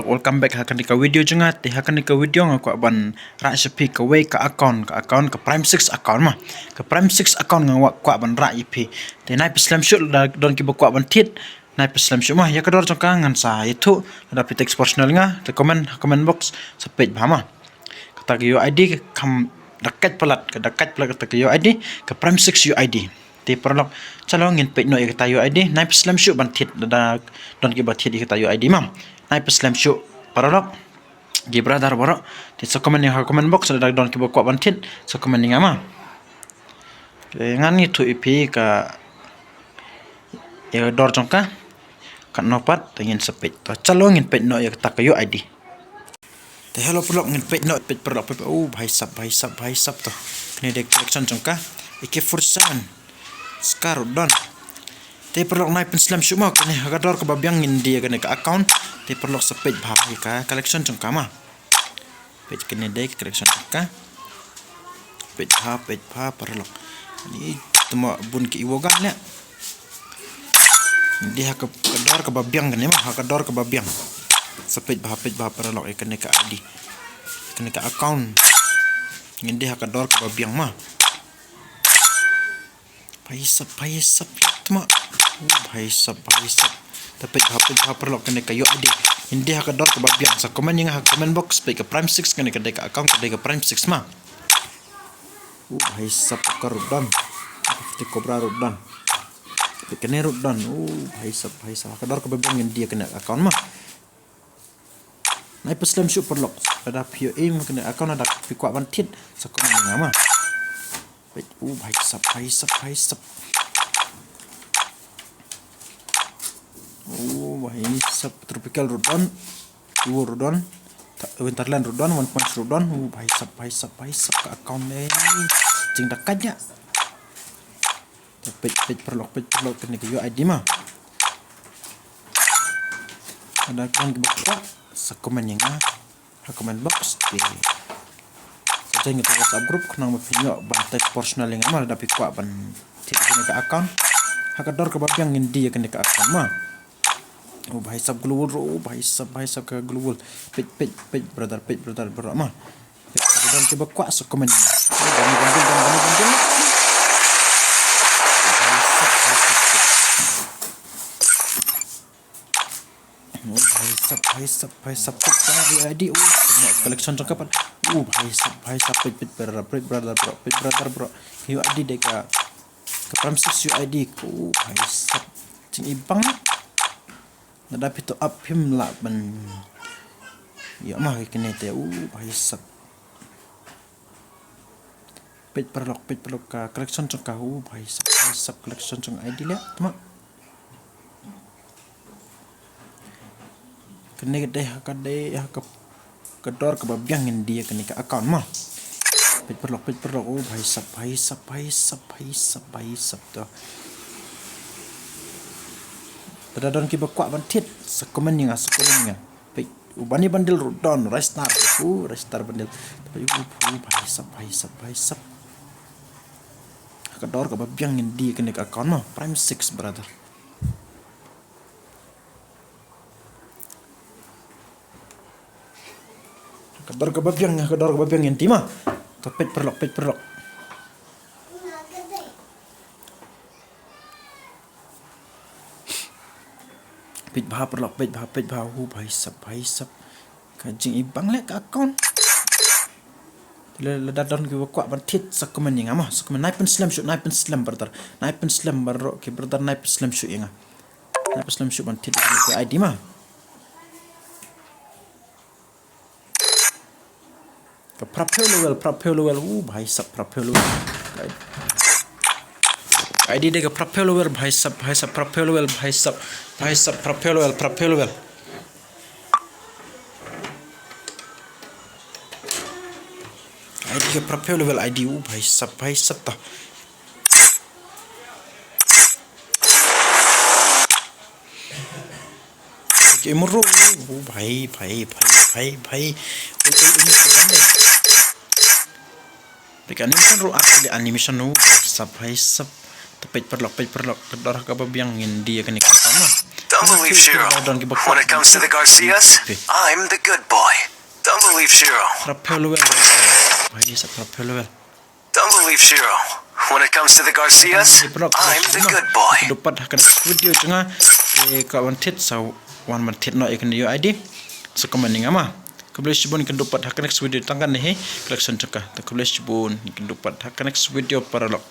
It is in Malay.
Welcome back hakan di video jengat hakan di video ngaku ban rak sepi ke way ke account ke Prime 6 account mah ke Prime 6 account ngawak ku ban rak IP te nai Islam shoot don ki ku ban tit nai Islam shoot mah ya kedor congkangan sa itu ada text personal nga te comment box sepej bahama kata UID kam dekat pelat kata UID ke Prime 6 UID te perlok calongin pej no kata UID nai Islam shoot ban tit da don ki bat tit kata UID mah nai Islam shoot paralok gi brother borok ti so comment yang comment box ada don ki bok ban tit so comment ni ngama ngan itu IP ka ya dor jongka kan nopat tengin sepet to calongin pej no ya kata UID te hello perlok ngin pej no pej perlok bhai sab to ni dek collection jongka AK47 skar don te perlok nai Islam shoot mah kene hagador ke babyang dia kene ke account te perlok sepej bhai ka collection jongka mah page kene dek collection jongka page perlok ni temo bun ki iwogan le dia hagador ke babyang kene mah hagador ke babyang sepej bhai perlok kene ke ID kene ke account ngin dia hagador ke babyang mah bhai sab temo bhai sab tapi hap perlu kena ke UID hindi hakador ke babyang sa comment yang comment box pe ke Prime 6 kena ke account ke Prime 6 mah bhai sab ka rudan ti kobra rudan kena rudan bhai sab hakador ke babyang hindi kena account mah nai Islam shoot perlu ada POA kena account ada pikwa bantit sa comment yang mah bhai sab bhai sab tropical rodon winterland rodon 1 point rodon bhai sab ke account ni cing dekatnya page perlok kena ke UID mah ada kan buka sa comment yang comment box di saja ngita WhatsApp group kenang video bantai personal yang amal dapat kuat ban tidak kena ke account hakador ke babyang ngindi kena ke account mah bhai sab global bhai sab ke global page brother bro mah dan coba kuat so komen dan bhai sab ID collection cakapan bhai sab page brother bro UID deka ke Prime 6 UID bhai sab cing ibang ada pito up him lah ban ya mah kene te bhai sab page perlok ka collection cong ka bhai sab collection cong ID le tama kene deh ka kedor ke babyang dia kene ke account mah page perlok bhai sab to pada don ki bakwa bantit sa comment yang pe ubani bandel rodon restar bandel tapi bhai sab kador ka babyang di kena account mah Prime 6 brother kador ka babyang yang di mah topet perlok page bahap bhai sab kajing ibang le ka account le dadon ki wakwa bantit sa comment yang amah sa comment nai Islam brother baro ki brother nai Islam shoot yang nai Islam shoot bantit ki ID mah ka propel level bhai sab propel level ID deka propel level bhai sab propel level ID ke propel level ID bhai sab ta ke murro bhai dekat animation ro asli animation bhai sab page perlok kedor ka babyang dia kena sama Don't believe Shiro. When it comes to the Garcias, I'm the good boy. Don't believe Shiro. Rapelwell. Why is it Rapelwell? Don't believe Shiro. When it comes to the Garcias, I'm the good boy. Dapat hakan video cunga kawan tit sau wan man tit no ikan yo ID. So kamaning ama. Kebelah sibun ikan dapat hakan next video tangkan nih collection cakap. Kebelah sibun ikan dapat hakan next video para lok.